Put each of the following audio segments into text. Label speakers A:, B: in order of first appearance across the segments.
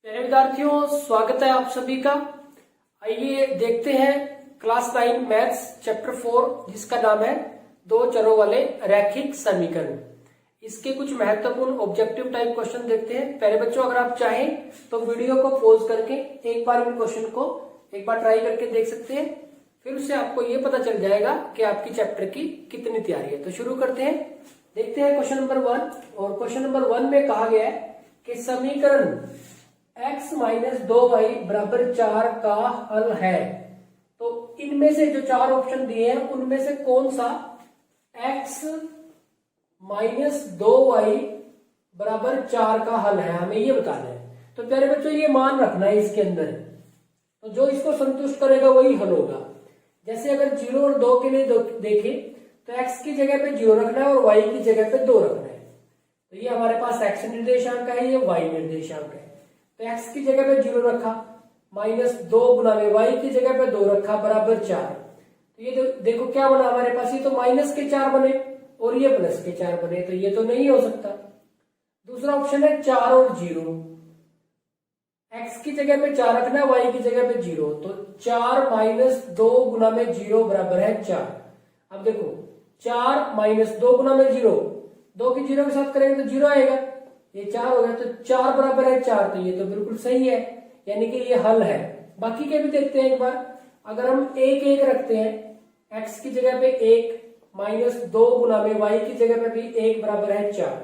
A: प्यारे विद्यार्थियों, स्वागत है आप सभी का। आइए देखते हैं क्लास 9 मैथ्स चैप्टर 4 जिसका नाम है दो चरों वाले रैखिक समीकरण। इसके कुछ महत्वपूर्ण ऑब्जेक्टिव टाइप क्वेश्चन देखते हैं। प्यारे बच्चों, अगर आप चाहें तो वीडियो को पॉज करके एक बार इन क्वेश्चन को एक बार ट्राई करके देख सकते हैं, फिर उससे आपको ये पता चल जाएगा कि आपकी चैप्टर की कितनी तैयारी है। तो शुरू करते हैं, देखते हैं क्वेश्चन नंबर 1। और क्वेश्चन नंबर 1 में कहा गया है कि समीकरण x माइनस 2y बराबर 4 का हल है। तो इनमें से जो चार ऑप्शन दिए हैं उनमें से कौन सा x माइनस 2y बराबर 4 का हल है, हमें ये बताना है। तो प्यारे बच्चों, ये मान रखना है इसके अंदर, तो जो इसको संतुष्ट करेगा वही हल होगा। जैसे अगर 0 और 2 के लिए देखें तो x की जगह पे 0 रखना है और y की जगह पे 2 रखना है। तो ये हमारे पास x निर्देशांक है, ये y निर्देशांक है। तो x की जगह पे 0 रखा, माइनस 2 गुना में y की जगह पे 2 रखा बराबर 4। तो ये देखो क्या बना हमारे पास, ये तो माइनस के 4 बने और ये प्लस के 4 बने, तो ये तो नहीं हो सकता। दूसरा ऑप्शन है 4 और 0, x की जगह पे 4 रखना है, y की जगह पे 0, तो 4 माइनस 2 गुना में 0 बराबर है 4। अब देखो 4 माइनस 2 गुना में 0, 2 की 0 के साथ करेंगे तो 0 आएगा, ये 4 हो गया, तो 4 बराबर है 4, तो ये तो बिल्कुल सही है, यानी कि ये हल है। बाकी के भी देखते हैं एक बार। अगर हम 1 1 रखते हैं, x की जगह पे 1 माइनस 2 गुना में y की जगह पे भी 1 बराबर है 4,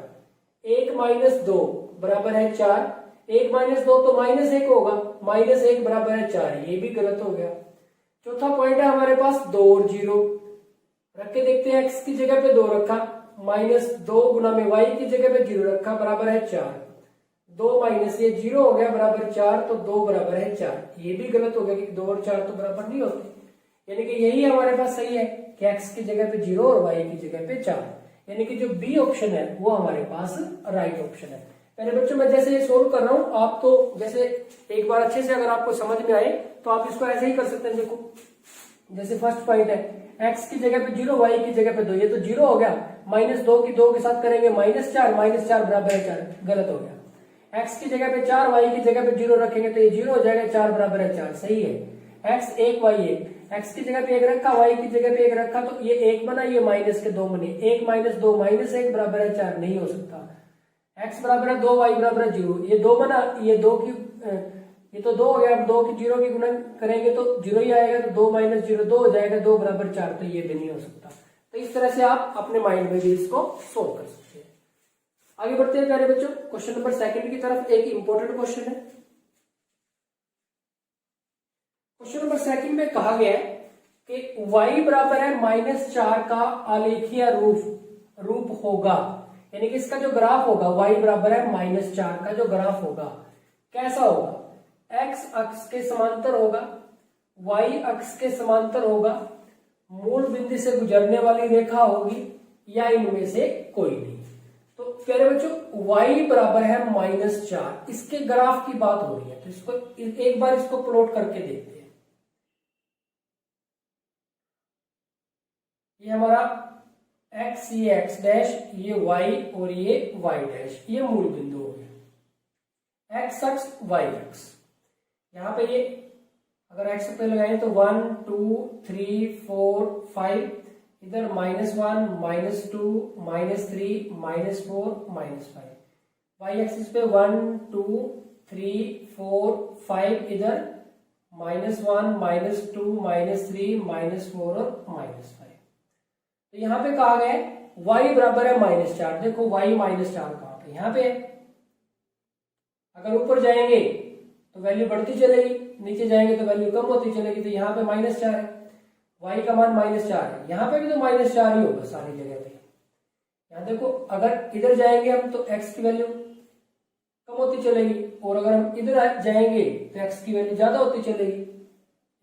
A: 1 माइनस 2 बराबर है 4, 1 माइनस 2 तो माइनस 1 होगा, माइनस 1 बराबर है 4, ये भी गलत हो गया। चौथा पॉइंट है हमारे पास 2 और 0, रख के देखते हैं। x की जगह पे 2 रखा, माइनस 2 गुना में y की जगह पे 0 रखा बराबर है 4, 2 माइनस ये 0 हो गया बराबर 4, तो 2 बराबर है 4, ये भी गलत हो गया कि 2 और 4 तो बराबर नहीं होते, यानी कि यही हमारे पास सही है कि x की जगह पे 0 और y की जगह पे 4, यानी कि जो बी ऑप्शन है वो हमारे पास राइट ऑप्शन है। पहले बच्चों, मैं जैसे ये सोल्व कर रहा हूं, आप तो जैसे एक बार अच्छे से अगर आपको समझ में आए तो आप इसको ऐसे ही कर सकते हैं। देखो जैसे फर्स्ट पॉइंट है x की जगह पे 0, y की जगह पे 2, ये तो 0 हो गया, माइनस 2 की 2 के साथ करेंगे माइनस 4, माइनस 4 बराबर है 4, गलत हो गया। x की जगह पे 4, y की जगह पे 0 रखेंगे तो ये 0 हो जाएगा, 4 बराबर है 4, सही है। x 1 y 1, x की जगह पे 1 रखा, y की जगह पे 1 रखा, तो ये 1 बना, ये माइनस के 2 बने, 1 माइनस 2 माइनस 1 बराबर है 4, नहीं हो सकता। x बराबर है 2, y बराबर है 0, ये 2 बना, ये 2 की ये तो 2 हो गया, अब 2 की 0 की गुणन करेंगे तो 0 ही आएगा, तो 2 माइनस 0 2 हो जाएगा, 2 बराबर 4, तो ये भी नहीं हो सकता। तो इस तरह से आप अपने माइंड में भी इसको सोल्व कर सकते हैं। आगे बढ़ते हैं प्यारे बच्चों, क्वेश्चन नंबर 2 की तरफ। एक इंपॉर्टेंट क्वेश्चन है। क्वेश्चन नंबर 2 में कहा गया है कि y बराबर है माइनस 4 का आलेखीय रूप होगा, यानी कि इसका जो ग्राफ होगा y बराबर है माइनस 4 का जो ग्राफ होगा कैसा होगा, x अक्ष के समांतर होगा, y अक्ष के समांतर होगा, मूल बिंदु से गुजरने वाली रेखा होगी, या इनमें से कोई नहीं। तो प्यारे बच्चों, y बराबर है माइनस 4, इसके ग्राफ की बात हो रही है, तो इसको एक बार इसको प्लॉट करके देखते हैं। ये हमारा x, ये x डैश, ये y और ये y डैश, ये मूल बिंदु हो गया। x अक्ष y अक्ष, यहाँ पे ये अगर x पे लगाए तो 1 2 3 4 5, इधर -1 -2 -3 -4 -5, y एक्सिस पे 1 2 3 4 5, इधर -1 -2 -3 -4 और -5। तो यहाँ पे कहा गया है y बराबर है माइनस 4। देखो y माइनस 4 कहाँ पे, यहाँ पे। अगर ऊपर जाएंगे तो वैल्यू बढ़ती चलेगी, नीचे जाएंगे तो वैल्यू कम होती चलेगी, तो यहाँ पे -4 है, y का मान -4 है, यहाँ पे भी तो -4 ही होगा सारी जगह पे। यहाँ देखो अगर इधर जाएंगे हम तो x की वैल्यू कम होती चलेगी, और अगर हम इधर जाएंगे तो x की वैल्यू ज्यादा होती चलेगी,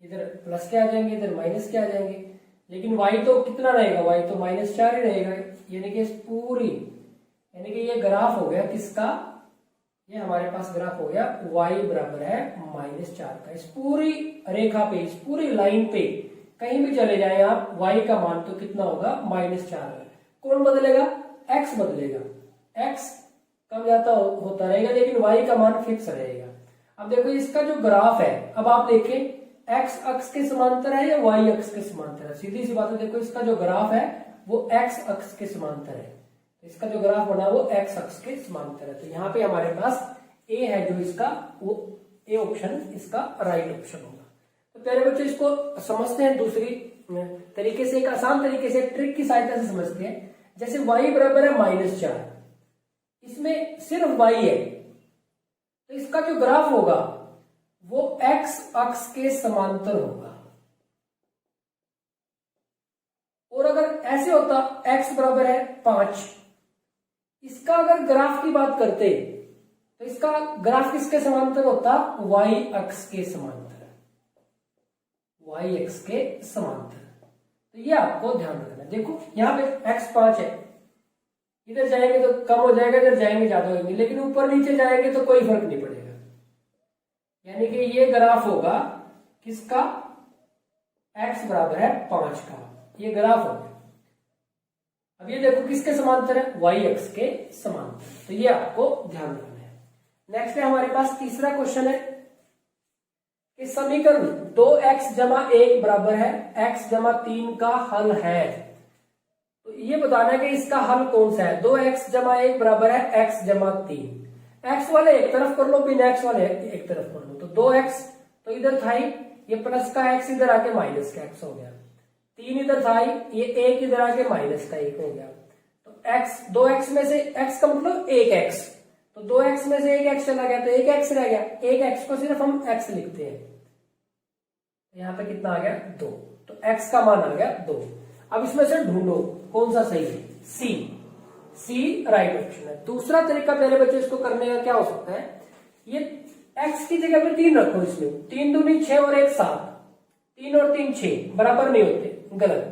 A: इधर प्लस के आ जाएंगे, इधर माइनस के आ जाएंगे, लेकिन y तो कितना रहेगा, y तो -4 ही रहेगा, यानी कि इस पूरी, यानी कि ये ग्राफ हो गया किसका, ये हमारे पास ग्राफ हो गया y बराबर है -4 का। इस पूरी रेखा पे, इस पूरी लाइन पे कहीं भी चले जाए आप, y का मान तो कितना होगा, -4। कौन बदलेगा, x बदलेगा, x कम जाता होता रहेगा, लेकिन y का मान फिक्स रहेगा। अब देखो इसका जो ग्राफ है, अब आप देखें एक्स अक्ष के समांतर है या वाई अक्ष के समांतर है? सीधी सी बात है, देखो इसका जो ग्राफ है वो एक्स अक्ष के समांतर है, इसका जो ग्राफ बना वो एक्स अक्ष के समांतर है। तो यहाँ पे हमारे पास ए है जो इसका, वो ए ऑप्शन इसका राइट ऑप्शन होगा। तो प्यारे बच्चों इसको समझते हैं दूसरी तरीके से, एक आसान तरीके से, ट्रिक की सहायता से समझते हैं। जैसे y बराबर है -4, इसमें सिर्फ y है, तो इसका जो ग्राफ होगा वो x अक्ष के समांतर होगा। और अगर ऐसे होता x बराबर है 5, इसका अगर ग्राफ की बात करते तो इसका ग्राफ किसके समांतर होता? y अक्ष के समांतर, y अक्ष के समांतर। तो ये आपको ध्यान रखना। देखो यहाँ पे x 5 है, इधर जाएंगे तो कम हो जाएगा, इधर जाएंगे ज्यादा होंगे, लेकिन ऊपर नीचे जाएंगे तो कोई फर्क नहीं पड़ेगा। यानी कि ये ग्राफ होगा किसका? x बराबर है 5 का, ये ग्राफ हो गया। अब ये देखो किसके समांतर है? y अक्ष के समांतर। तो ये आपको ध्यान रखना है। नेक्स्ट है हमारे पास तीसरा क्वेश्चन है कि समीकरण 2x जमा 1 बराबर है x जमा 3 का हल है। तो ये बताना है कि इसका हल कौन सा है। 2x जमा 1 बराबर है x जमा 3। x वाले एक तरफ कर लो, बिना x वाले एक तरफ कर लो। तो 2x तो इधर था ही, ये प्लस का x इधर आके माइनस का x हो गया। 3 इधर था ही, ये 1 इधर आके माइनस का 1 हो गया। तो x 2x में से x का मतलब 1x, तो 2x में से 1x चला गया तो 1x रह गया। 1x को सिर्फ हम x लिखते हैं। यहाँ पे कितना आ गया? 2। तो x का मान आ गया 2। अब इसमें से ढूंढो कौन सा सही है। सी राइट ऑप्शन है। दूसरा तरीका पहले बच्चे इसको करने का क्या हो सकता है, ये x की जगह पे 3 रखो। इसमें 3 दूनी 6 और 1 7, 3 और 3 6 बराबर नहीं होते, गलत।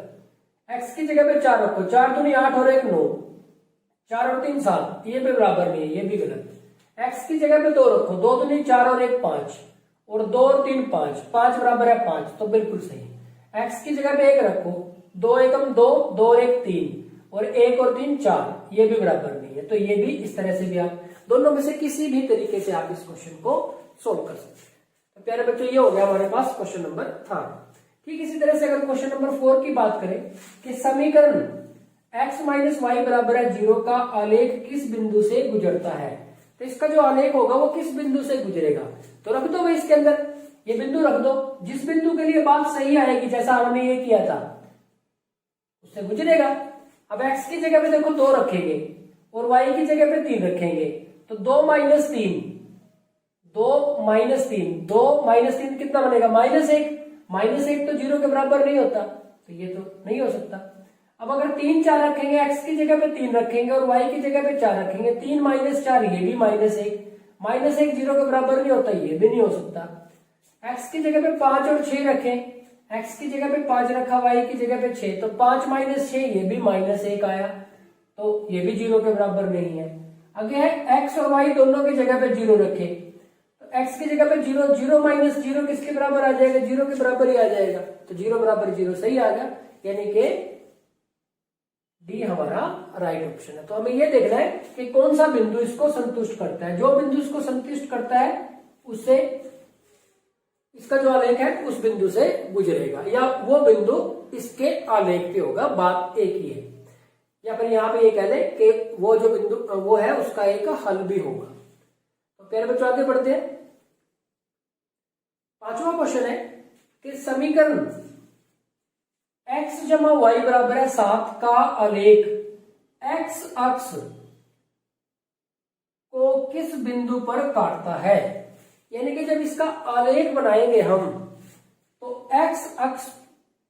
A: x की जगह पे 4 रखो, 4 दूनी 8 और 1 9, 4 और 3 7, ये भी बराबर नहीं है, ये भी गलत। x की जगह पे 2 रखो, 2 दूनी 4 और 1 5, और 2 और 3 5, 5 बराबर है 5, तो बिल्कुल सही। x की जगह पे 1 रखो, 2 एकम 2, 2 और 1 3, और 1 और 3 4, ये भी बराबर नहीं है। तो ये भी इस तरह से भी आप दोनों में से किसी भी तरीके से आप इस क्वेश्चन को सोल्व कर सकते हैं। तो प्यारे बच्चों ये हो गया हमारे पास क्वेश्चन नंबर 3। ठीक इसी तरह से अगर क्वेश्चन नंबर 4 की बात करें कि समीकरण x माइनस वाई बराबर है 0 का आलेख किस बिंदु से गुजरता है। तो इसका जो आलेख होगा वो किस बिंदु से गुजरेगा, तो रख दो भाई इसके अंदर ये बिंदु रख दो। जिस बिंदु के लिए बात सही आएगी, जैसा हमने ये किया था, उससे गुजरेगा। अब x की जगह पे देखो 2 रखेंगे और y की जगह पे 3 रखेंगे, तो 2 माइनस 3, 2 माइनस 3, 2 माइनस 3 कितना बनेगा? -1। -1 तो 0 के बराबर नहीं होता, तो ये तो नहीं हो सकता। अब अगर 3 4 रखेंगे, x की जगह पे 3 रखेंगे और y की जगह पे 4 रखेंगे, 3 माइनस 4 ये भी -1, -1 0 के बराबर नहीं होता, ये भी नहीं हो सकता। x की जगह पे 5 और 6 रखें, x की जगह पे 5 रखा, y की जगह पे 6, तो 5 माइनस 6 ये भी -1 आया, तो ये भी 0 के बराबर नहीं है। अगर x और y दोनों की जगह पे 0 रखे, तो x की जगह पे 0, 0 माइनस 0 किसके बराबर आ जाएगा? 0 के बराबर ही आ जाएगा। तो 0 बराबर 0 सही आ गया, यानी कि डी हमारा राइट ऑप्शन है। तो हमें यह देखना है कि कौन सा बिंदु इसको संतुष्ट करता है। जो बिंदु इसको संतुष्ट करता है उससे इसका जो आलेख है उस बिंदु से गुजरेगा, या वो बिंदु इसके आलेख पे होगा, बात एक ही है। या फिर यहाँ पे ये कह लें कि वो जो बिंदु वो है उसका एक हल भी होगा। तो प्यारे बच्चों आगे बढ़ते हैं। 5वां क्वेश्चन है कि समीकरण x जमा वाई बराबर है 7 का आलेख x अक्ष को किस बिंदु पर काटता है। यानी कि जब इसका आलेख बनाएंगे हम, तो x अक्ष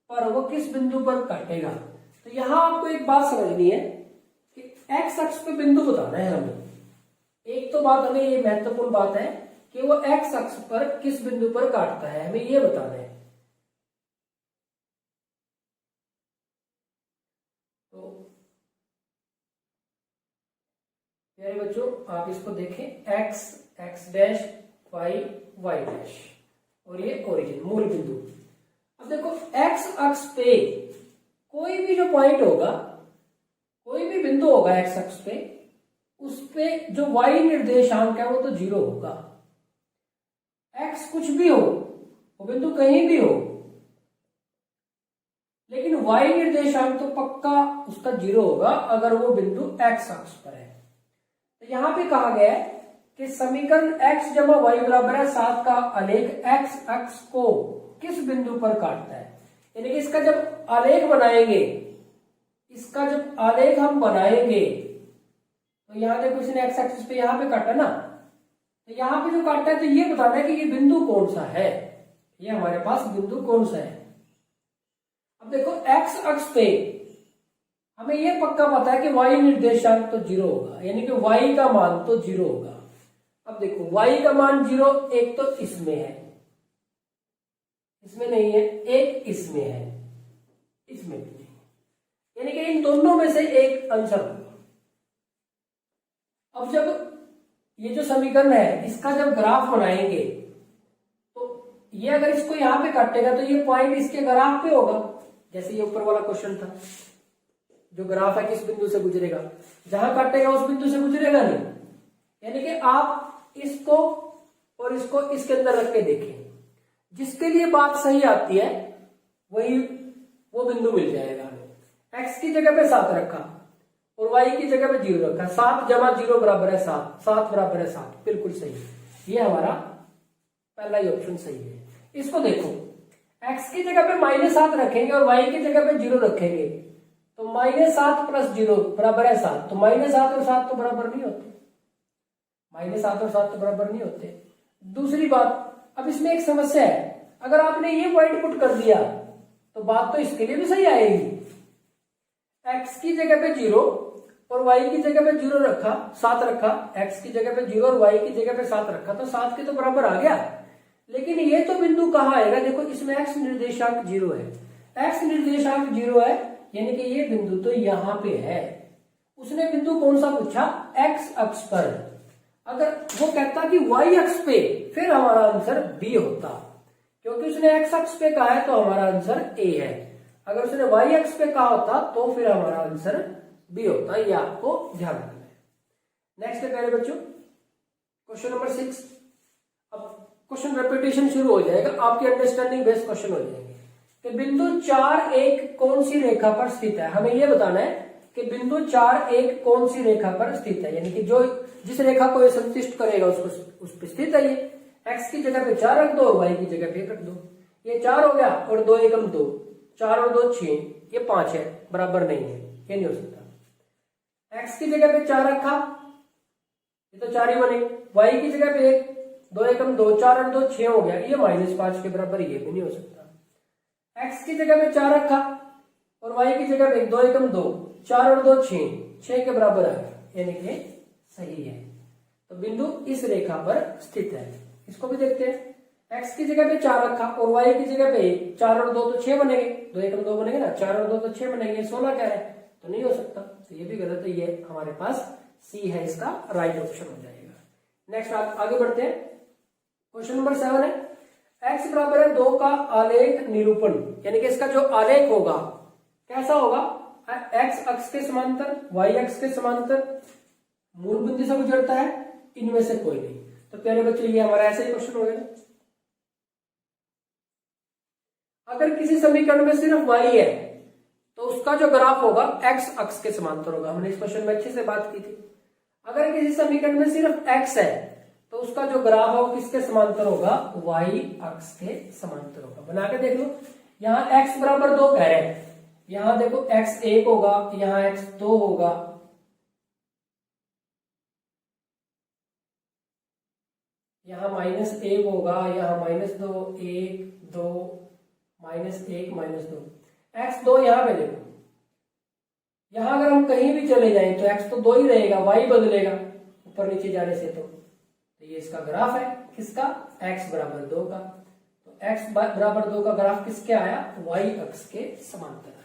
A: पर वो किस बिंदु पर काटेगा। तो यहां आपको एक बात समझनी है कि x अक्ष पे बिंदु बताना है हमें। एक तो बात हमें ये महत्वपूर्ण बात है कि वो x अक्ष पर किस बिंदु पर काटता है, हमें ये बताना है। तो प्यारे बच्चों आप इसको देखें, x x dash y y dash, और ये ओरिजिन मूल बिंदु। अब देखो x अक्ष पे कोई भी जो पॉइंट होगा, कोई भी बिंदु होगा x अक्ष पे, उस पे जो y निर्देशांक है वो तो 0 होगा। एक्स कुछ भी हो, वो बिंदु कहीं भी हो, लेकिन वाई निर्देशांक तो पक्का उसका 0 होगा अगर वो बिंदु एक्स अक्ष पर है। तो यहां पे कहा गया है कि समीकरण x जमा वाई बराबर है 7 का आलेख x अक्ष को किस बिंदु पर काटता है। यानी कि इसका जब आलेख बनाएंगे, इसका जब आलेख हम बनाएंगे तो यहां देखो इसने एक्स एक्सिस पे यहां पे काटा ना, तो यहां पे जो काटा है तो ये बताना है कि ये बिंदु कौन सा है, ये हमारे पास बिंदु कौन सा है। अब देखो एक्स अक्ष पे हमें ये पक्का पता है कि y निर्देशांक तो 0 होगा, यानी कि y का मान तो 0 होगा। अब देखो y का मान 0 एक तो इसमें है, इसमें नहीं है, एक इसमें है, इसमें भी नहीं, यानी कि इन दोनों में से एक आंसर होगा। अब जब ये जो समीकरण है इसका जब ग्राफ बनाएंगे तो ये अगर इसको यहां पे काटेगा तो ये पॉइंट इसके ग्राफ पे होगा, जैसे ये ऊपर वाला क्वेश्चन था, जो ग्राफ है किस बिंदु से गुजरेगा, जहां काटेगा उस बिंदु से गुजरेगा नहीं। यानी कि आप इसको और इसको इसके अंदर रख के देखें, जिसके लिए बात सही आती है वही वो बिंदु मिल जाएगा। एक्स की जगह पे 7 रखा और वाई की जगह पे 0 रखा, 7 जमा 0 बराबर है 7, 7 बराबर है 7, बिल्कुल सही। ये हमारा पहला ही ऑप्शन सही है। इसको देखो, x की जगह पे -7 रखेंगे और y की जगह पे 0 रखेंगे तो -7 + 0 बराबर है 7, तो -7 और 7 तो बराबर नहीं होते, -7 और 7 तो बराबर नहीं होते। दूसरी बात, अब इसमें एक समस्या है, अगर आपने ये पॉइंट पुट कर दिया तो बात तो इसके लिए भी सही आएगी। x की जगह पे 0 और y की जगह पे 0 रखा, 7 रखा, x की जगह पे 0 और y की जगह पे 7 रखा तो 7 के तो बराबर आ गया। लेकिन ये तो बिंदु कहाँ आएगा, देखो इसमें x निर्देशांक 0 है, x निर्देशांक 0 है, यानी कि ये बिंदु तो यहां पे है। उसने बिंदु कौन सा पूछा, x अक्ष पर। अगर वो कहता कि y अक्ष पे, फिर हमारा आंसर B होता, क्योंकि उसने x अक्ष पे कहा है तो हमारा आंसर A है। अगर उसने y अक्ष पे कहा होता तो फिर हमारा आंसर B होता, ये आपको ध्यान रखना है। नेक्स्ट है प्यारे बच्चों क्वेश्चन नंबर 6। अब क्वेश्चन रेपिटेशन शुरू हो जाएगा, आपकी अंडरस्टैंडिंग बेस्ड क्वेश्चन हो जाएंगे कि बिंदु 4 कौन सी रेखा पर स्थित है। हमें यह बताना है कि बिंदु 4 कौन सी रेखा पर स्थित है, यानी कि जो जिस रेखा को ये संतुष्ट करेगा उस पर स्थित है। ये x की जगह पे 4 रख दो और y की जगह पे 1 रख दो, ये 4 हो गया और 2 एकम 2, 4 और 2 6, ये 5 है, बराबर नहीं है, ये नहीं हो सकता। x की जगह पे 4 रखा, ये तो 4 ही बने, y की जगह पे 1, 2 एकम 2, 4 और 2 6 हो गया, ये -5 के बराबर, ये भी नहीं हो सकता। x की जगह पे 4 रखा और y की जगह पे 2 एकम 2, 4 और 2 6 के बराबर आ गया, यानी कि सही है। तो बिंदु इस रेखा पर स्थित है। इसको भी देखते हैं, x की जगह पे 4 रखा और y की जगह पे 1, 4 और 2 तो 6 बनेंगे, 2 एकम 2 बनेंगे ना, 4 और 2 तो 6 बनेंगे, 16 क्या है, तो नहीं हो सकता, तो ये भी गलत है, ये हमारे पास C है, इसका राइट ऑप्शन हो जाएगा। नेक्स्ट आगे बढ़ते हैं, क्वेश्चन नंबर 7 है x बराबर है 2 का आलेख निरूपण, यानी कि इसका जो आलेख होगा कैसा होगा, x अक्ष के समांतर, y अक्ष के समांतर, मूल बिंदु से गुजरता है, इनमें से कोई नहीं। तो प्यारे बच्चों ये हमारा ऐसा ही क्वेश्चन हो गया। अगर किसी समीकरण में सिर्फ y है तो उसका जो ग्राफ होगा x अक्ष के समांतर होगा, हमने इस क्वेश्चन में अच्छे से बात की थी। अगर किसी समीकरण में सिर्फ x है तो उसका जो ग्राफ है वो किसके समांतर होगा, y अक्ष के समांतर होगा। बना के देख लो, यहाँ x बराबर 2 कह रहे हैं, यहाँ देखो x 1 होगा, यहाँ x 2 होगा, यहाँ -1 होगा, यहाँ -2, 1 2, -1 -2, x 2 यहाँ पे देखो, यहाँ अगर हम कहीं भी चले जाएं तो x तो 2 ही रहेगा, y बदलेगा ऊपर नीचे जाने से। तो ये इसका ग्राफ है किसका, x बराबर 2 का। तो x बराबर 2 का ग्राफ किसके आया, y अक्ष के समांतर आया।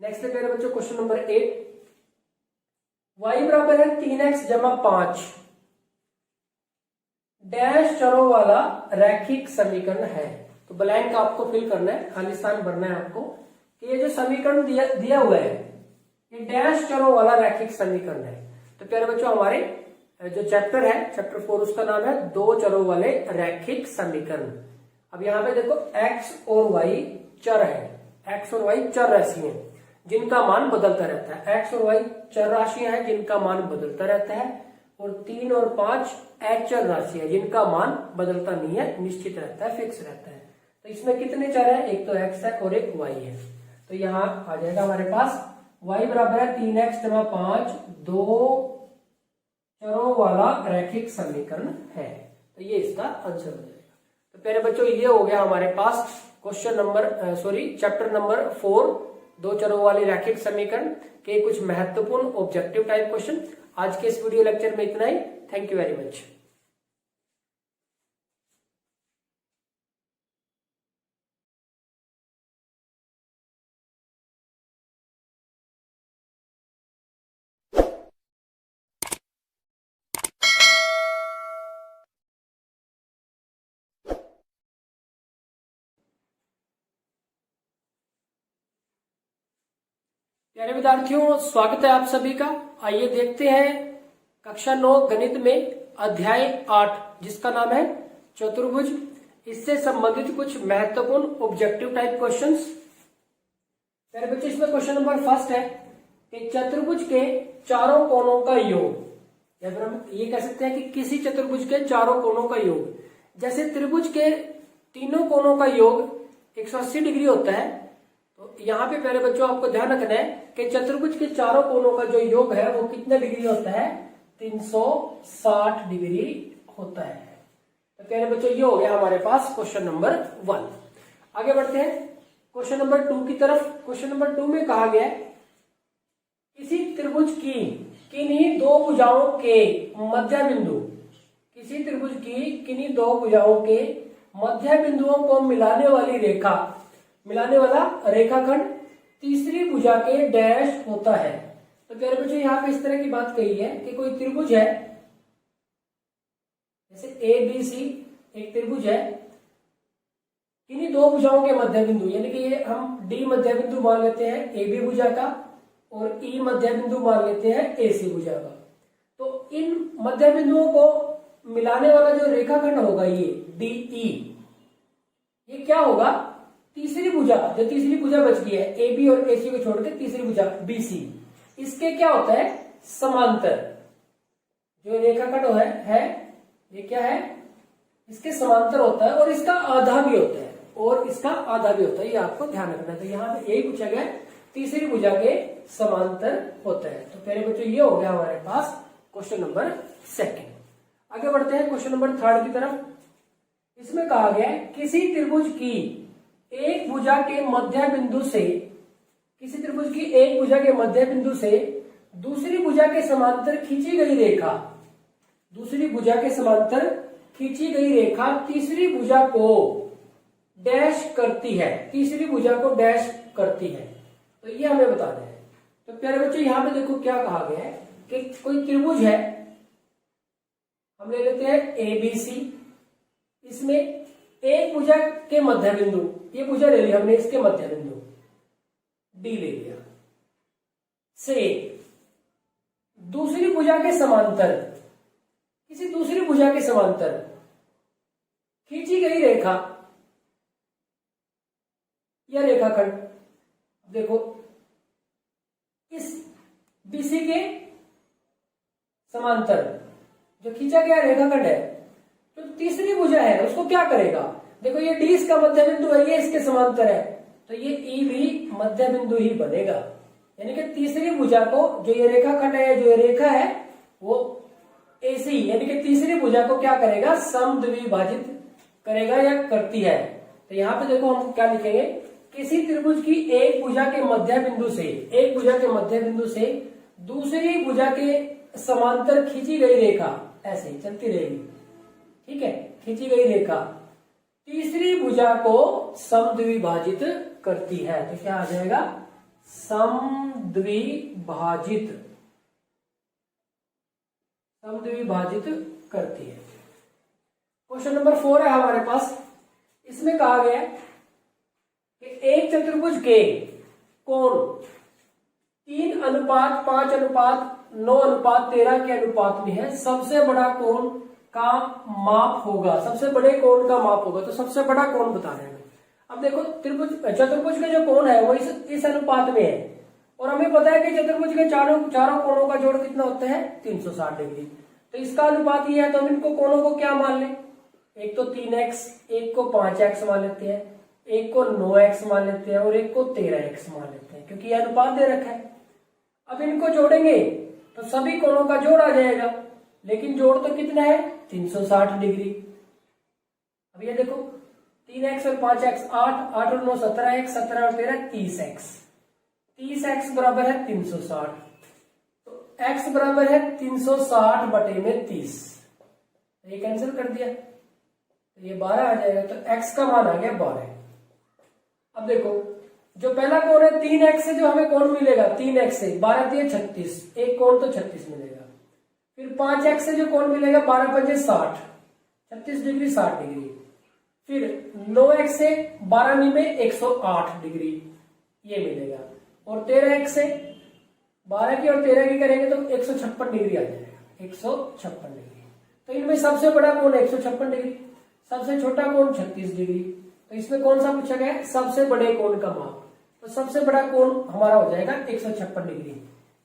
A: नेक्स्ट है मेरे बच्चों क्वेश्चन नंबर 8, y बराबर है 3x जमा 5 डैश चरों वाला रैखिक समीकरण है। तो ब्लैंक आपको फिल करना है, खाली स्थान भरना है आपको कि ये जो समीकरण दिया हुआ है ये डैश चरों वाला रैखिक समीकरण है। तो प्यारे बच्चों हमारे जो चैप्टर है चैप्टर 4 उसका नाम है दो चरों वाले रैखिक समीकरण। अब यहाँ पे देखो x और y चर है, x और y चर राशि है जिनका मान बदलता रहता है। x और y चर राशियां हैं जिनका मान बदलता रहता है, और 3 और 5 अचर राशि है जिनका मान बदलता नहीं है, निश्चित रहता है, फिक्स रहता है। तो इसमें कितने चर है, एक तो x है और एक y है। तो यहाँ आ जाएगा हमारे पास y बराबर है 3x जमा 5, दो चरों वाला रैखिक समीकरण है। तो ये इसका आंसर हो जाएगा। तो प्यारे बच्चों ये हो गया हमारे पास क्वेश्चन नंबर चैप्टर नंबर 4 दो चरों वाले रैखिक समीकरण के कुछ महत्वपूर्ण ऑब्जेक्टिव टाइप क्वेश्चन। आज के इस वीडियो लेक्चर में इतना ही। Thank you very much. प्यारे विद्यार्थियों स्वागत है आप सभी का। आइए देखते हैं कक्षा 9 गणित में अध्याय 8 जिसका नाम है चतुर्भुज, इससे संबंधित कुछ महत्वपूर्ण ऑब्जेक्टिव टाइप क्वेश्चंस। प्यारे बच्चों इसमें क्वेश्चन नंबर फर्स्ट है कि चतुर्भुज के चारों कोणों का योग, या फिर हम ये कह सकते हैं कि किसी चतुर्भुज के चारों कोणों का योग। जैसे त्रिभुज के तीनों कोणों का योग 180 डिग्री होता है, तो यहाँ पे पहले बच्चों आपको ध्यान रखना है कि चतुर्भुज के चारों कोणों का जो योग है वो कितने डिग्री होता है, 360 डिग्री होता है। तो पहले बच्चों ये हो गया हमारे पास क्वेश्चन नंबर 1। आगे बढ़ते हैं क्वेश्चन नंबर 2 की तरफ। क्वेश्चन नंबर 2 में कहा गया है किसी त्रिभुज की किन्हीं दो भुजाओं के मध्य बिंदु, किसी त्रिभुज की किन्हीं दो भुजाओं के मध्य बिंदुओं को मिलाने वाली रेखा, मिलाने वाला रेखाखंड तीसरी भुजा के डैश होता है। तो प्यारे बच्चों यहाँ पे इस तरह की बात कही है कि कोई त्रिभुज है, जैसे ABC एक त्रिभुज है, किन्हीं दो भुजाओं के मध्य बिंदु, यानी कि ये हम D मध्य बिंदु मान लेते हैं AB भुजा का, और E मध्य बिंदु मान लेते हैं AC भुजा का। तो इन मध्य बिंदुओं को मिलाने वाला जो रेखाखंड होगा ये DE, ये क्या होगा, तीसरी भुजा, जो तीसरी भुजा बच गई है AB और AC को छोड़ के तीसरी भुजा BC, इसके क्या होता है, समांतर। जो रेखाखंड है ये क्या है, इसके समांतर होता है, और इसका आधा भी होता है, और इसका आधा भी होता है, ये आपको ध्यान रखना है। तो यहाँ पे यही पूछा गया तीसरी भुजा के समांतर होता है। तो पहले बच्चों ये हो गया हमारे पास क्वेश्चन नंबर 2। आगे बढ़ते हैं क्वेश्चन नंबर 3 की तरफ। इसमें कहा गया है किसी त्रिभुज की एक भुजा के मध्य बिंदु से, किसी त्रिभुज की एक भुजा के मध्य बिंदु से दूसरी भुजा के समांतर खींची गई रेखा, दूसरी भुजा के समांतर खींची गई रेखा तीसरी भुजा को डैश करती है, तीसरी भुजा को डैश करती है। तो ये हमें बताना है। तो प्यारे बच्चों यहाँ पे देखो क्या कहा गया है कि कोई त्रिभुज है, हम ले लेते हैं ABC, इसमें एक भुजा के मध्य बिंदु, ये भुजा ले लिया हमने, इसके मध्य बिंदु D ले लिया, से दूसरी भुजा के समांतर, किसी दूसरी भुजा के समांतर खींची गई रेखा या रेखाखंड, देखो इस BC के समांतर जो खींचा गया रेखाखंड है, जो तीसरी भुजा है उसको क्या करेगा, देखो ये D इसका मध्य बिंदु है, ये इसके समांतर है, तो ये E भी मध्य बिंदु ही बनेगा। यानी कि तीसरी भुजा को, जो ये रेखाखंड है, जो ये रेखा है, वो AC यानी कि तीसरी भुजा को क्या करेगा, समद्विभाजित करेगा या करती है। तो यहाँ पे देखो हम क्या लिखेंगे, किसी त्रिभुज की एक भुजा के मध्य बिंदु से, एक भुजा के मध्य बिंदु से दूसरी भुजा के समांतर खींची गई रेखा ऐसे ही चलती रहेगी, ठीक है, खींची गई रेखा तीसरी भुजा को समद्विभाजित करती है। तो क्या आ जाएगा, समद्विभाजित, समद्विभाजित करती है। क्वेश्चन नंबर 4 है हमारे पास। इसमें कहा गया है कि एक चतुर्भुज के कोण 3 अनुपात 5:9:13 के अनुपात में है, सबसे बड़ा कोण का माप होगा, सबसे बड़े कोण का माप होगा। तो सबसे बड़ा कोण बता रहे हैं। अब देखो चतुर्भुज का जो कोण है वो इस अनुपात में है, और हमें पता है कि चतुर्भुज के चारों कोणों का जोड़ कितना होता है 360 डिग्री। तो इसका अनुपात ये है, तो हम इनको कोणों को क्या मान लें, एक तो 3x, एक को 5x मान लेते हैं, एक को 9x मान लेते हैं और एक को 13x मान लेते हैं, क्योंकि ये अनुपात दे रखा है। अब इनको जोड़ेंगे तो सभी कोणों का जोड़ आ जाएगा, लेकिन जोड़ तो कितना है 360 डिग्री। अब ये देखो 3x और 5x 8 और 9 17x, 17 और 13 30x, 30x बराबर है 360। तो x बराबर है 360 बटे में 30, ये कैंसिल कर दिया तो ये 12 आ जाएगा। तो x का मान आ गया 12। अब देखो जो पहला कोण है 3x से जो हमें कोण मिलेगा 3x से 12 दिए 36, एक कोण तो 36 मिलेगा। फिर 5x से जो कोण मिलेगा 12 पंजे 60, 36 डिग्री 60 डिग्री। फिर 9x से 12 में 108 डिग्री ये मिलेगा, और 13x से 12 की और 13 की करेंगे तो 156 डिग्री आ जाएगा, 156 डिग्री। तो इनमें सबसे बड़ा कोण 156 डिग्री, सबसे छोटा कोण 36 डिग्री। तो इसमें कौन सा पूछा गया है, सबसे बड़े कोण का माप। तो सबसे बड़ा कोण हमारा हो जाएगा 156 डिग्री।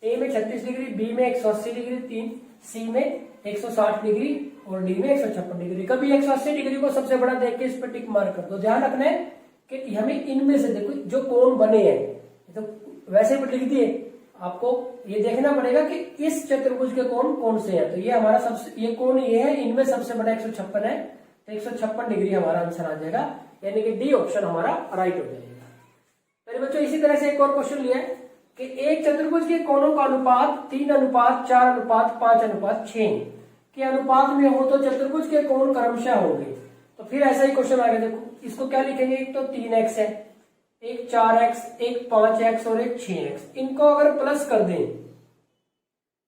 A: ए में 36 डिग्री, बी में 180 डिग्री, सी में 160 डिग्री और डी में 156 डिग्री। कभी 180 डिग्री को सबसे बड़ा देख के इस पर टिक मार्क कर दो। ध्यान रखना है कि हमें इनमें से देखो जो कोण बने हैं, तो वैसे भी लिख दिए, आपको ये देखना पड़ेगा कि इस चतुर्भुज के कोण कौन से हैं। तो ये हमारा सबसे ये कोण ये है, इनमें सबसे बड़ा 156 है, तो 156 डिग्री हमारा आंसर आ जाएगा, यानी कि डी ऑप्शन हमारा राइट हो जाएगा। मेरे बच्चों इसी तरह से एक और क्वेश्चन लिया है कि एक चतुर्भुज के कोणों का अनुपात 3:4:5:6 के अनुपात में हो तो चतुर्भुज के कोण क्रमशः होंगे। तो फिर ऐसा ही क्वेश्चन आ गया, देखो इसको क्या लिखेंगे, एक तो 3x है, एक 4x, एक 5x और एक 6x। इनको अगर प्लस कर दें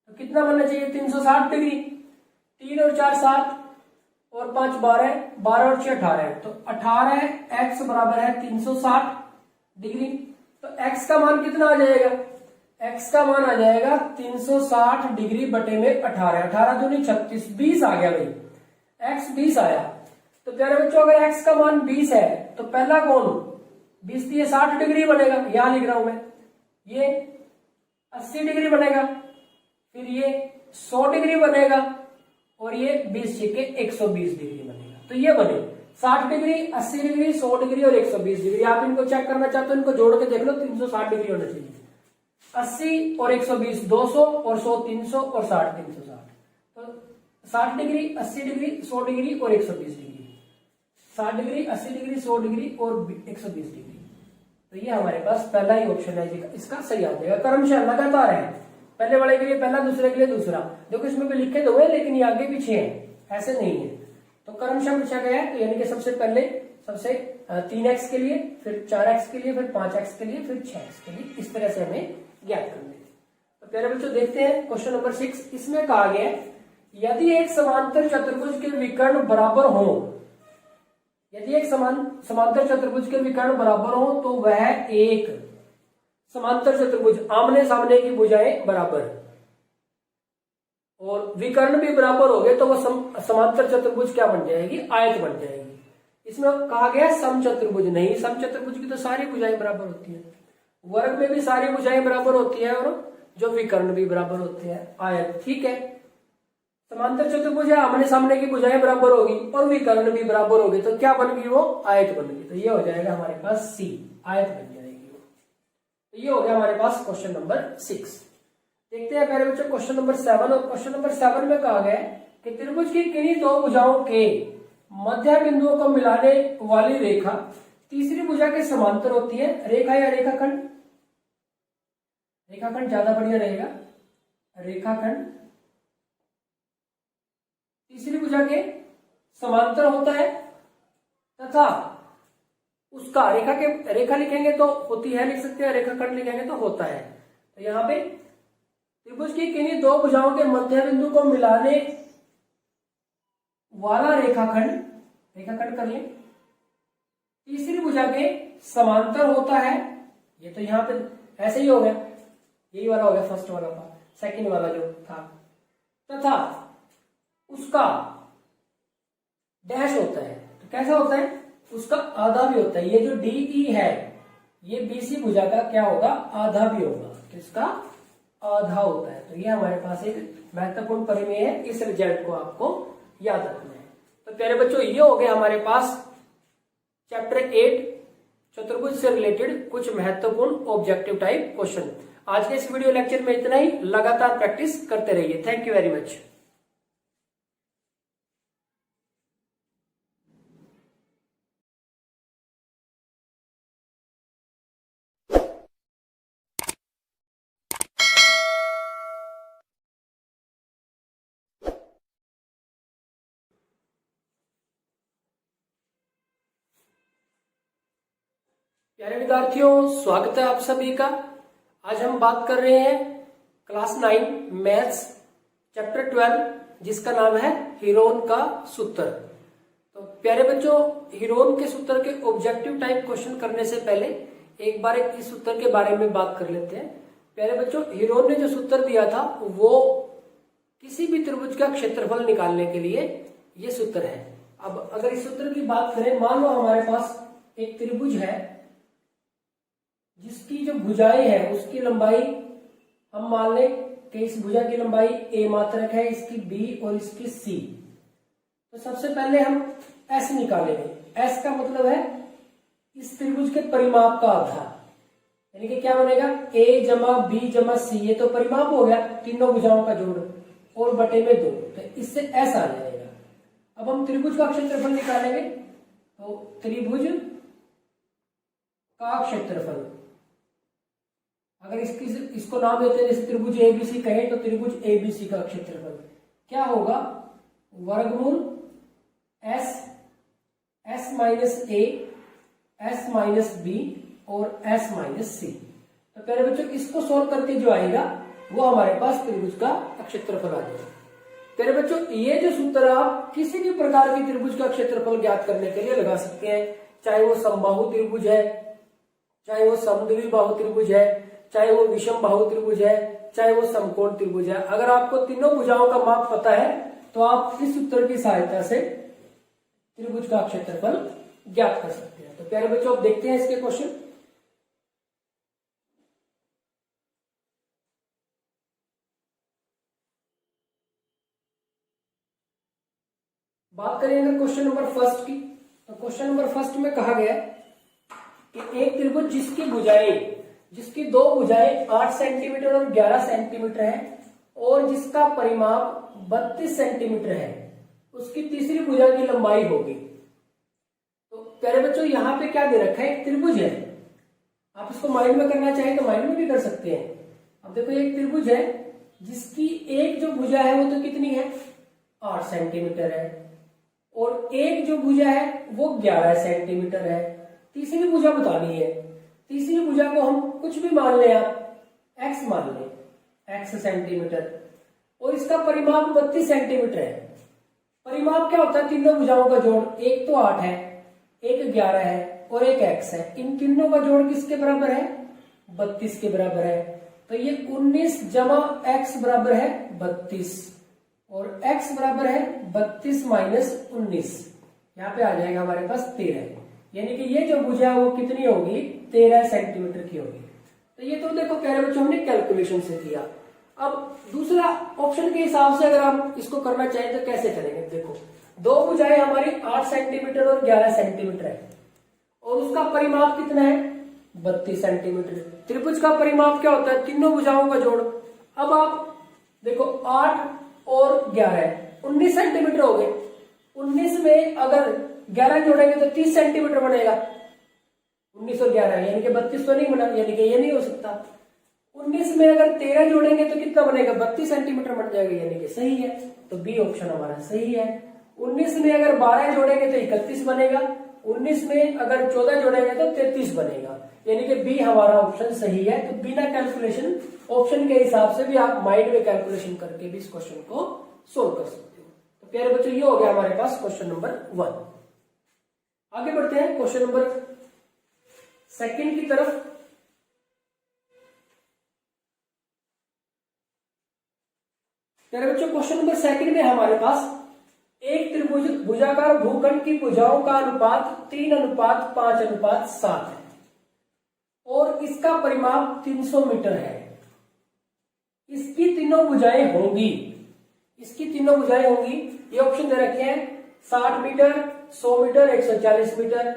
A: तो कितना बनना चाहिए 360 डिग्री। 3 और 4 7 और 5 12, 12 और 6 18, तो 18x बराबर है 360 डिग्री। तो x का मान कितना आ जाएगा, x का मान आ जाएगा 360 डिग्री बटे में 18, 18 दूनी 36, 20 आ गया भाई, x 20 आया। तो प्यारे बच्चों अगर x का मान 20 है तो पहला कोण 20 दिए 60 डिग्री बनेगा, यहां लिख रहा हूं मैं, ये 80 डिग्री बनेगा, फिर ये 100 डिग्री बनेगा और ये 20 छिके 120 डिग्री बनेगा। तो ये बने 60 डिग्री, 80 डिग्री, 100 डिग्री और 120 डिग्री। आप इनको चेक करना चाहते हो इनको जोड़ के देख लो, 360 डिग्री होना चाहिए। 80 और 120 200 और 100 300 और 60 360। तो 60 डिग्री, 80 डिग्री, 100 डिग्री और 120 डिग्री, 60 डिग्री, 80 डिग्री, 100 डिग्री और 120 डिग्री। तो ये हमारे पास पहला ही ऑप्शन है, इसका सही आ जाएगा। क्रमशः लगातार है, पहले वाले के लिए पहला, दूसरे के लिए दूसरा। देखो इसमें भी लिखे तो हुए लेकिन ये आगे पीछे है, ऐसे नहीं है। तो क्रमशः पूछा गया है, तो यानी कि सबसे पहले 3x के लिए, फिर 4x के लिए, फिर 5x के लिए, फिर 6x के लिए, इस तरह से हमें ज्ञात करना है। तो प्यारे बच्चों देखते हैं क्वेश्चन नंबर 6। इसमें कहा गया है यदि एक समांतर चतुर्भुज के विकर्ण बराबर हो, यदि एक समांतर चतुर्भुज के विकर्ण बराबर हो तो वह एक समांतर चतुर्भुज, आमने सामने की भुजाएं बराबर और विकर्ण भी बराबर हो गए तो वह समांतर चतुर्भुज क्या बन जाएगी, आयत बन जाएगी। इसमें कहा गया समचतुर्भुज नहीं, समचतुर्भुज की तो सारी भुजाएं बराबर होती है, वर्ग में भी सारी भुजाएं बराबर होती है और जो विकर्ण भी बराबर होते हैं, आयत। ठीक है, समांतर चतुर्भुज है, आमने सामने की भुजाएं बराबर होगी और विकर्ण भी बराबर होगी, तो क्या बन गई वो, आयत बन गई। तो ये हो जाएगा हमारे पास सी, आयत बन जाएगी वो। तो ये हो गया हमारे पास क्वेश्चन नंबर 6। देखते हैं पहले बच्चों क्वेश्चन नंबर 7। और क्वेश्चन नंबर 7 में कहा गया कि त्रिभुज की किन्हीं दो भुजाओं के मध्य बिंदुओं को मिलाने वाली रेखा तीसरी भुजा के समांतर होती है। रेखा या रेखाखंड, रेखाखंड ज्यादा बढ़िया रहेगा, रेखाखंड तीसरी भुजा के समांतर होता है तथा उसका रेखा लिखेंगे तो होती है लिख सकते हैं, रेखाखंड लिखेंगे तो होता है। तो यहाँ पे त्रिभुज की किन्हीं दो भुजाओं के मध्य बिंदु को मिलाने वाला रेखाखंड कर लें, तीसरी भुजा के समांतर होता है। ये तो यहाँ पे ऐसे ही हो गया, यही वाला हो गया फर्स्ट वाला पार्ट, सेकंड वाला जो था, तथा उसका डैश होता है। तो कैसा होता है, उसका आधा भी होता है। ये जो डीई है ये बीसी भुजा का क्या होगा, आधा भी होगा, तो इसका आधा होता है। तो ये हमारे पास एक महत्वपूर्ण परिमेय है, इस रिजल्ट को आपको याद रखना है। तो प्यारे बच्चों, ये हो गया हमारे पास चैप्टर 8 चतुर्भुज से रिलेटेड कुछ महत्वपूर्ण ऑब्जेक्टिव टाइप क्वेश्चन। आज के इस वीडियो लेक्चर में इतना ही, लगातार प्रैक्टिस करते रहिए। Thank you very much. प्यारे विद्यार्थियों, स्वागत है आप सभी का। आज हम बात कर रहे हैं क्लास 9 मैथ्स चैप्टर 12 जिसका नाम है हीरोन का सूत्र। तो प्यारे बच्चों, हीरोन के सूत्र के ऑब्जेक्टिव टाइप क्वेश्चन करने से पहले एक बार इस सूत्र के बारे में बात कर लेते हैं। प्यारे बच्चों, हीरोन ने जो सूत्र दिया था वो किसी भी त्रिभुज का क्षेत्रफल निकालने के लिए ये सूत्र है। अब अगर इस सूत्र की बात करें, मान लो हमारे पास एक त्रिभुज है जिसकी जो भुजाएं है उसकी लंबाई हम मान लें कि इस भुजा की लंबाई a मात्रक है, इसकी b और इसकी c। तो सबसे पहले हम s निकालेंगे। s का मतलब है इस त्रिभुज के परिमाप का आधा, यानी कि क्या बनेगा, a जमा b जमा c। ये तो परिमाप हो गया, तीनों भुजाओं का जोड़ और बटे में 2, तो इससे s आ जाएगा। अब हम त्रिभुज का क्षेत्रफल निकालेंगे। तो त्रिभुज का क्षेत्रफल, अगर इसको नाम देते हैं जैसे त्रिभुज एबीसी कहें, तो त्रिभुज एबीसी का क्षेत्रफल क्या होगा, वर्गमूल एस, एस माइनस ए, एस माइनस बी और एस माइनस सी। तो पहले बच्चों इसको सोल्व करके जो आएगा वो हमारे पास त्रिभुज का क्षेत्रफल आ जाएगा। पहले बच्चों, ये जो सूत्र आप किसी भी प्रकार की त्रिभुज का क्षेत्रफल ज्ञात करने के लिए लगा सकते हैं, चाहे वो समबाहु त्रिभुज है, चाहे वो समद्विबाहु त्रिभुज है, चाहे वो विषम बाहु त्रिभुज है, चाहे वो समकोण त्रिभुज है। अगर आपको तीनों भुजाओं का माप पता है तो आप इस सूत्र की सहायता से त्रिभुज का क्षेत्रफल ज्ञात कर सकते हैं। तो प्यारे बच्चों, अब देखते हैं इसके क्वेश्चन। बात करें अगर क्वेश्चन नंबर फर्स्ट की, तो क्वेश्चन नंबर फर्स्ट में कहा गया कि एक त्रिभुज जिसकी दो भुजाएं 8 सेंटीमीटर और 11 सेंटीमीटर है और जिसका परिमाप 32 सेंटीमीटर है, उसकी तीसरी भुजा की लंबाई होगी। तो प्यारे बच्चों, यहाँ पे क्या दे रखा है, एक त्रिभुज है। आप इसको माइंड में करना चाहें तो माइंड में भी कर सकते हैं। अब देखो, एक त्रिभुज है जिसकी एक जो भुजा है वो तो कितनी है, 8 सेंटीमीटर है, और एक जो भुजा है वो 11 सेंटीमीटर है। तीसरी भुजा बतानी है। तीसरी भुजा को हम कुछ भी मान लें, आप x मान लें, x सेंटीमीटर, और इसका परिमाप 32 सेंटीमीटर है। परिमाप क्या होता है, तीनों भुजाओं का जोड़, एक तो 8 है, एक 11 है और एक x है। इन तीनों का जोड़ किसके बराबर है, 32 के बराबर है। तो ये 19 जमा x बराबर है 32 और x बराबर है 32 माइनस 19, यहाँ पे आ जाएगा हमारे पास 13। यानी कि ये जो भुजा है वो कितनी होगी, 13 सेंटीमीटर की होगी। तो ये तो देखो प्यारे बच्चों हमने कैलकुलेशन से किया। अब दूसरा ऑप्शन के हिसाब से अगर हम इसको करना चाहें तो कैसे करेंगे। देखो, दो भुजाएं हमारी 8 सेंटीमीटर और 11 सेंटीमीटर है और उसका परिमाप कितना है, 32 सेंटीमीटर। त्रिभुज का परिमाप क्या होता है, तीनों भुजाओं का जोड़। अब आप देखो 8 और 11 19 सेंटीमीटर हो गए। 19 में अगर 11 जोड़ेंगे तो 30 सेंटीमीटर बनेगा। 19 और 11 यानी कि 32 तो नहीं बना, यानी कि ये नहीं हो सकता। 19 में अगर 13 जोड़ेंगे तो कितना बनेगा, 32 सेंटीमीटर बन जाएगा, यानी कि सही है। तो बी ऑप्शन हमारा सही है। 19 में अगर 12 जोड़ेंगे तो 31 बनेगा। 19 में अगर 14 जोड़ेंगे तो 33 बनेगा, यानी कि बी हमारा ऑप्शन सही है। तो बिना कैलकुलेशन ऑप्शन के हिसाब से भी आप माइंड में कैलकुलेशन करके भी इस क्वेश्चन को सोल्व कर सकते हो। तो प्यारे बच्चों, ये हो गया हमारे पास क्वेश्चन नंबर 1। आगे बढ़ते हैं क्वेश्चन नंबर सेकंड की तरफ। मेरे बच्चों क्वेश्चन नंबर सेकंड में हमारे पास एक त्रिभुज भुजाकार भूखंड की भुजाओं का अनुपात 3:5:7 है और इसका परिमाप 300 मीटर है। इसकी तीनों भुजाएं होंगी, ये ऑप्शन दे रखे हैं 60 मीटर, 100 मीटर, 140 मीटर,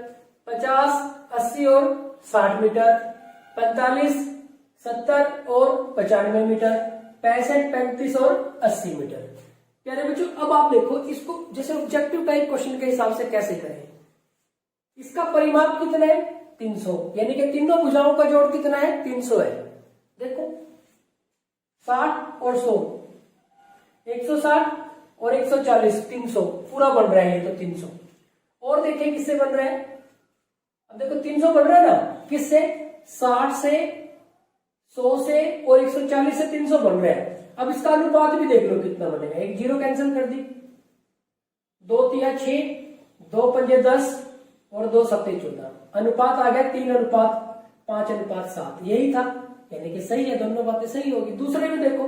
A: 50, 80 और 60 मीटर, 45, 70 और 95 मीटर, 65, 35 और 80 मीटर। प्यारे बच्चों अब आप देखो इसको जैसे ऑब्जेक्टिव टाइप क्वेश्चन के हिसाब से कैसे करें। इसका परिमाप कितना है 300, यानी कि तीनों भुजाओं का जोड़ कितना है 300 है। देखो 60 और 100, 160 और 140, 300 पूरा बन रहा है ये तो 300। और देखिए किससे बन रहा है, अब देखो 300 बन रहा है ना, किससे 60 से, 100 से और 140 से 300 बन रहा है। अब इसका अनुपात भी देख लो कितना बनेगा, एक जीरो कैंसिल कर दी, 2 तिया 6, 2 पंजे 10 और 2 सत्ते 14, अनुपात आ गया 3:5:7, यही था, यानी कि सही है, दोनों बातें सही होगी। दूसरे में देखो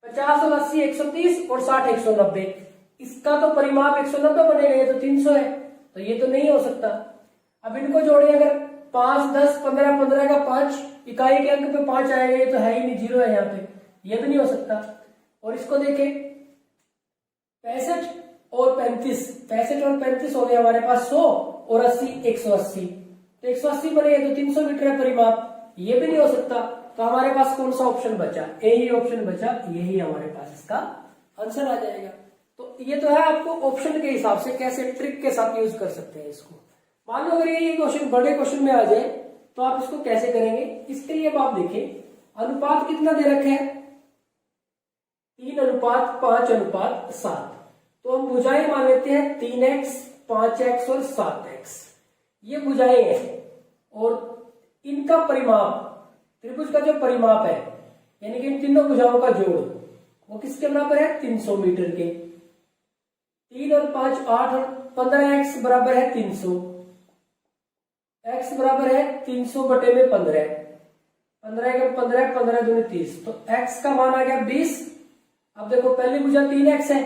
A: 50 और 80 130 और 60 190, इसका तो परिमाप 190 बनेगा, ये तो 300 है, तो ये तो नहीं हो सकता। अब इनको जोड़े अगर 5, 10, 15, 15 का 5 इकाई के अंक पे 5 आएगा, ये तो है ही नहीं, जीरो है यहाँ पे, ये भी नहीं हो सकता। और इसको देखें 65 और 35 हो गए हमारे पास 100 और 80 180, तो 180 बनेगा तो 300 मीटर है परिमाप, ये भी नहीं हो सकता। तो हमारे पास कौन सा ऑप्शन बचा, यही ऑप्शन बचा, यही हमारे पास इसका आंसर आ जाएगा। तो ये तो है, आपको ऑप्शन के हिसाब से कैसे ट्रिक के साथ यूज कर सकते हैं इसको। मान लो अगर ये क्वेश्चन बड़े क्वेश्चन में आ जाए तो आप इसको कैसे करेंगे, इसके लिए अब आप देखें अनुपात कितना दे रखे हैं 3:5:7, तो हम भुजाएं मान लेते हैं 3x, 5x और 7x, ये भुजाएं हैं और इनका परिमाप, त्रिभुज का जो परिमाप है यानी कि इन तीनों भुजाओं का जोड़ वो किसके बराबर है 300 मीटर के। 3 और 5 8 और 15x बराबर है 300, x बराबर है 300 बटे में 15, 15 का 15, 15 दूनी 30, तो x का मान आ गया 20। अब देखो पहली भुजा 3x है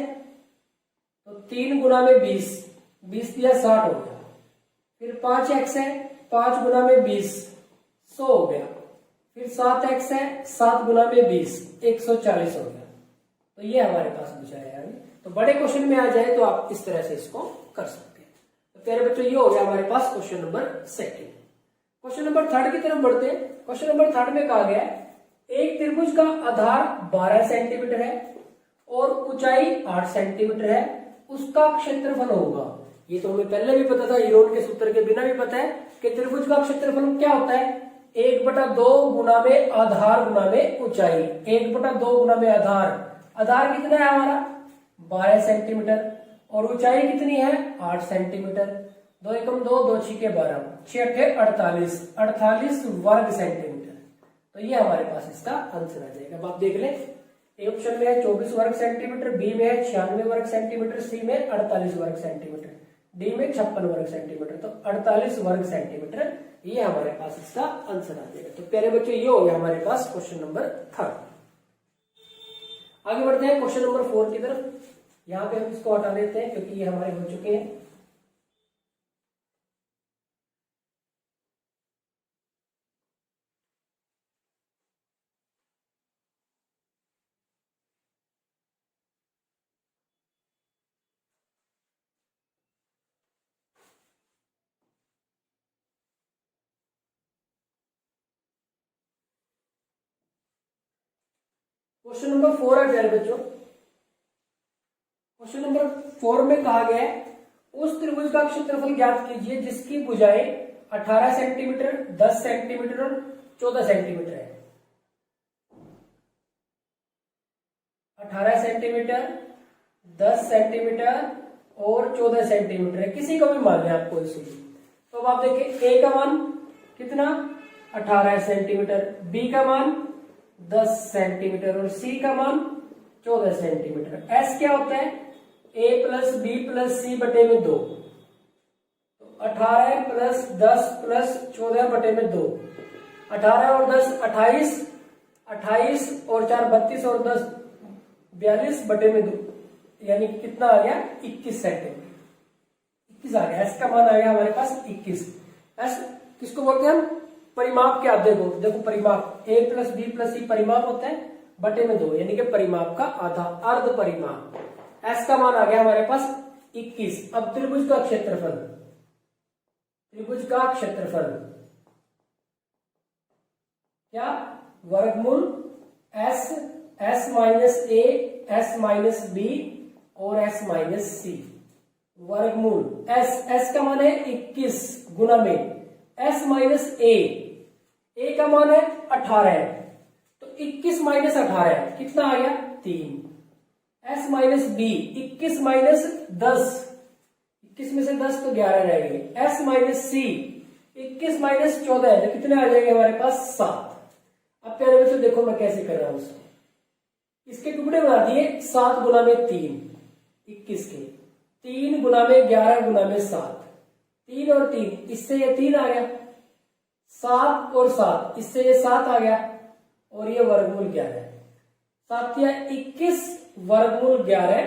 A: तो 3 गुना में 20, 20 दिया 60 हो गया, फिर 5x है 5 गुना में 20 100 हो गया, फिर 7x है 7 गुना में 20 140 हो गया। तो ये हमारे पास भुजा है यानी, तो बड़े क्वेश्चन में आ जाए तो आप इस तरह से इसको कर सकते हैं। तो प्यारे बच्चों ये हो गया हमारे पास question number second. Question number third की तरफ बढ़ते हैं। क्वेश्चन नंबर थर्ड में कहा गया है एक त्रिभुज का आधार 12 सेंटीमीटर है और ऊंचाई 8 सेंटीमीटर है, उसका क्षेत्रफल होगा। ये तो हमें पहले भी पता था, हीरोन के सूत्र के बिना भी पता है कि त्रिभुज का क्षेत्रफल क्या होता है 1/2 गुना में आधार गुना में ऊंचाई, 1/2 गुना में आधार। आधार कितना है हमारा 12 सेंटीमीटर और ऊंचाई कितनी है 8 सेंटीमीटर। 2 एकम 2, 2 छिके 12, 6 अठे 48 वर्ग सेंटीमीटर। तो ये हमारे पास इसका आंसर आ जाएगा। अब आप देख लें, ए ऑप्शन में है 24 वर्ग सेंटीमीटर, बी में है 96 वर्ग सेंटीमीटर, सी में 48 वर्ग सेंटीमीटर, डी में 56 वर्ग सेंटीमीटर, तो 48 वर्ग सेंटीमीटर ये हमारे पास इसका आंसर आ जाएगा। तो प्यारे बच्चों ये हो गया हमारे पास क्वेश्चन नंबर थर्ड। आगे बढ़ते हैं क्वेश्चन नंबर 4 की तरफ। यहाँ पे हम इसको हटा देते हैं क्योंकि ये हमारे हो चुके हैं। क्वेश्चन नंबर 4 है प्यारे बच्चों। क्वेश्चन नंबर 4 में कहा गया है उस त्रिभुज का क्षेत्रफल ज्ञात कीजिए जिसकी भुजाएं 18 सेंटीमीटर, 10 सेंटीमीटर और 14 सेंटीमीटर है। 18 सेंटीमीटर, 10 सेंटीमीटर और 14 सेंटीमीटर है, किसी को भी मान लें आपको इसलिए। तो अब आप देखिए ए का मान कितना 18 सेंटीमीटर, बी का मान 10 सेंटीमीटर और सी का मान 14 सेंटीमीटर। एस क्या होता है a प्लस बी प्लस सी बटे में 2, तो 18 प्लस 10 प्लस 14 बटे में 2, 18 और 10 28, 28 और 4 32 और 10 42/2 यानी कि कितना आ गया 21 सेंटीमीटर। 21 आ गया, एस का मान आ गया हमारे पास 21। एस किसको बोलते हैं हम? परिमाप के आधे को। देखो परिमाप a + b + c परिमाप होता है, बटे में 2 यानी कि परिमाप का आधा, अर्ध परिमाप। एस का मान आ गया हमारे पास 21। अब त्रिभुज का क्षेत्रफल, त्रिभुज का क्षेत्रफल क्या? वर्गमूल s, s - a, s - b और s - c। वर्गमूल s, s का मान है 21 गुना में s - a का मान है 18 है, तो 21 - 18 कितना आ गया 3। s - b 21 - 10, 21 में से 10 तो 11 रह गए। s - c 21 - 14 है, तो कितने आ जाएंगे हमारे पास 7। अब प्यारे बच्चों देखो मैं कैसे कर रहा हूं उसको, इसके टुकड़े बना दिए 7 गुना में 3 21 के, 3 गुना में 11 गुना में 7, 3 और 3 इससे ये 3 आ गया, 7 और 7 इससे ये 7 आ गया, और ये वर्गमूल 11, 7 या 21 वर्गमूल 11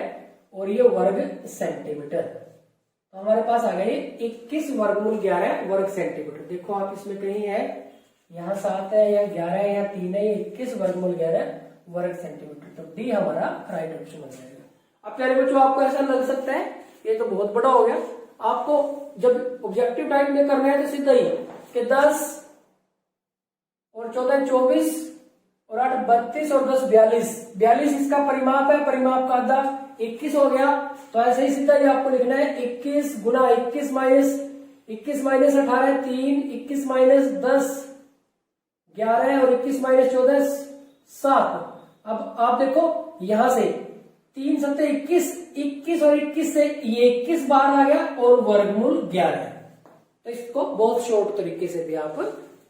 A: और ये वर्ग सेंटीमीटर। तो हमारे पास आ गया ये 21 वर्गमूल 11 वर्ग सेंटीमीटर। देखो आप इसमें कहीं है, यहाँ 7 है या 11 है या 3 है, 21 वर्गमूल 11 वर्ग सेंटीमीटर। तो डी हमारा राइट ऑप्शन हो जाएगा। अब प्यारे बच्चों आपको ऐसा लग सकता है ये तो बहुत बड़ा हो गया, आपको जब ऑब्जेक्टिव टाइप में करना है तो सीधा ही कि 10 और 14 24 और 8 32 और 10 42, 42 इसका परिमाप है, परिमाप का आधा 21 हो गया। तो ऐसे ही सीधा ही आपको लिखना है 21 गुना 21 माइनस 18 3, 21 माइनस 10 11 और 21 माइनस 14 7। अब आप देखो यहां से 3 सत्ते 21, 21 और 21 से ये 21 बाहर आ गया और वर्गमूल 11। तो इसको बहुत शॉर्ट तरीके से भी आप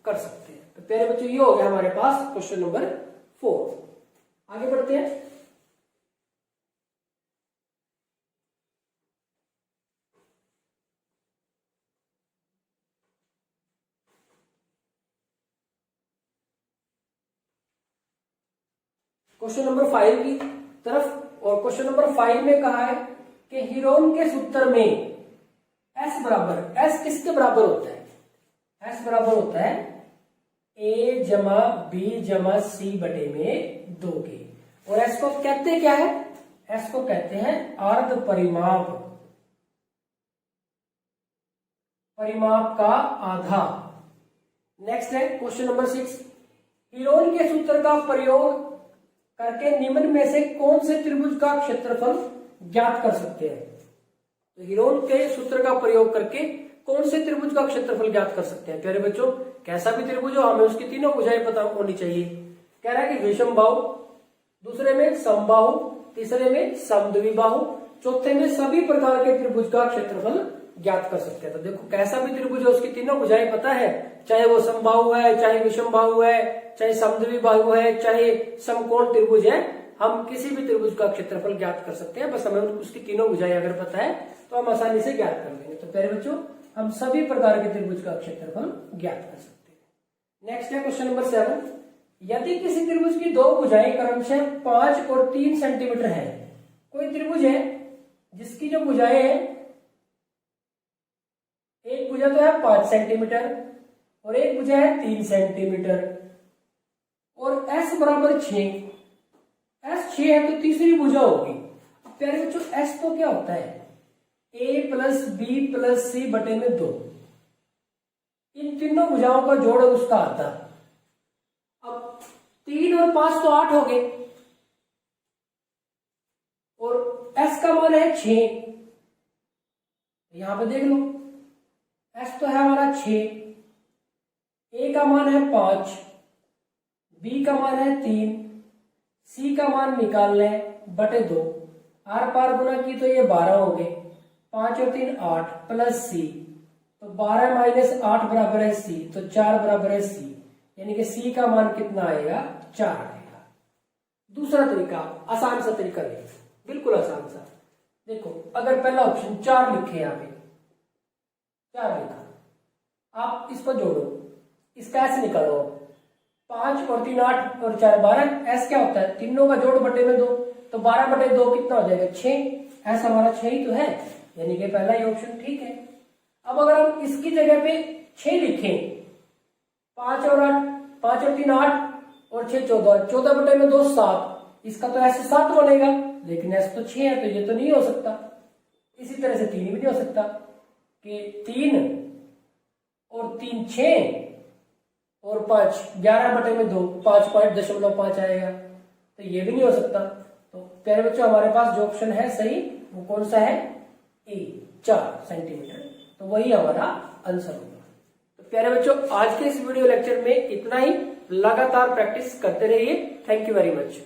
A: कर सकते हैं। तो प्यारे बच्चों ये हो गया हमारे पास क्वेश्चन नंबर 4। आगे बढ़ते हैं। क्वेश्चन नंबर 5 की तरफ, और क्वेश्चन नंबर 5 में कहा है कि हीरोन के सूत्र में S बराबर, S किसके बराबर होता है? S बराबर होता है A जमा B जमा C बटे में 2 के। और S को कहते क्या है? S को कहते हैं अर्ध परिमाप, परिमाप का आधा। नेक्स्ट है क्वेश्चन नंबर 6, हीरोन के सूत्र का प्रयोग करके निम्न में से कौन से त्रिभुज का क्षेत्रफल ज्ञात कर सकते हैं? तो हीरोन के सूत्र का प्रयोग करके कौन से त्रिभुज का क्षेत्रफल ज्ञात कर सकते हैं? प्यारे बच्चों कैसा भी त्रिभुज हो हमें उसकी तीनों भुजाएं पता होनी चाहिए। कह रहा है कि विषमबाहु, दूसरे में समबाहु, तीसरे में समद्विबाहु, चौथे में सभी प्रकार के त्रिभुज का क्षेत्रफल ज्ञात कर सकते हैं। तो देखो कैसा भी त्रिभुज है उसकी तीनों भुजाएं पता है, चाहे वो समबाहु है, चाहे विषमबाहु है, चाहे समद्विबाहु है, चाहे समकोण त्रिभुज है, हम किसी भी त्रिभुज का क्षेत्रफल ज्ञात कर सकते हैं। बस हमें उसकी तीनों भुजाएं अगर पता है तो हम आसानी से ज्ञात कर लेंगे। तो प्यारे बच्चों हम सभी प्रकार के त्रिभुज का क्षेत्रफल ज्ञात कर सकते हैं। नेक्स्ट है क्वेश्चन नंबर 7, यदि किसी त्रिभुज की दो भुजाएं क्रमशः 5 और 3 सेंटीमीटर है, कोई त्रिभुज है जिसकी जो भुजाएं है, एक भुजा तो है 5 सेंटीमीटर और एक भुजा है 3 सेंटीमीटर, और S बराबर 6, S 6 है तो तीसरी भुजा होगी। प्यारे बच्चों S तो क्या होता है? A plus B plus C बटे में 2, इन तीनों भुजाओं का जोड़ है उसका आता। अब 3 और 5 तो 8 हो गए, और S का मान है 6, यहां पे देख लो S तो है हमारा 6, A का मान है 5, B का मान है 3, C का मान निकाल लें बटे 2, आर पार गुना की तो ये 12 हो गए, 5 और 3 8 प्लस C, तो 12 माइनस 8 बराबर है C, तो 4 बराबर है C, यानी कि C का मान कितना आएगा? 4 आएगा। दूसरा तरीका आसान सा तरीका है, बिल्कुल आसान सा। देखो अगर पहला ऑप्शन 4 लिखे, यहाँ पे 4 लिखा, आप इस पर जोड़ो, इसका ऐसे निकालो, 5 और 3 8 और 4 12। एस क्या होता है, तीनों का जोड़ बटे में 2, तो 12/2 कितना हो जाएगा 6। एस हमारा 6 ही तो है, यानी कि पहला ही ऑप्शन ठीक है। अब अगर हम इसकी जगह पे 6 लिखें, 5 और 8, 5 और 3 8 और 6 14, 14/2 7, इसका तो ऐसे 7 बनेगा, लेकिन ऐसे तो 6 है, तो ये तो नहीं हो सकता। इसी तरह से 3 भी नहीं हो सकता कि 3 और 3 6 और 5 11/2, 5.5 आएगा, तो ये भी नहीं हो सकता। तो प्यारे बच्चों हमारे पास जो ऑप्शन है सही वो कौन सा है, ए 4 सेंटीमीटर, तो वही हमारा आंसर होगा। तो प्यारे बच्चों आज के इस वीडियो लेक्चर में इतना ही, लगातार प्रैक्टिस करते रहिए। Thank you very much.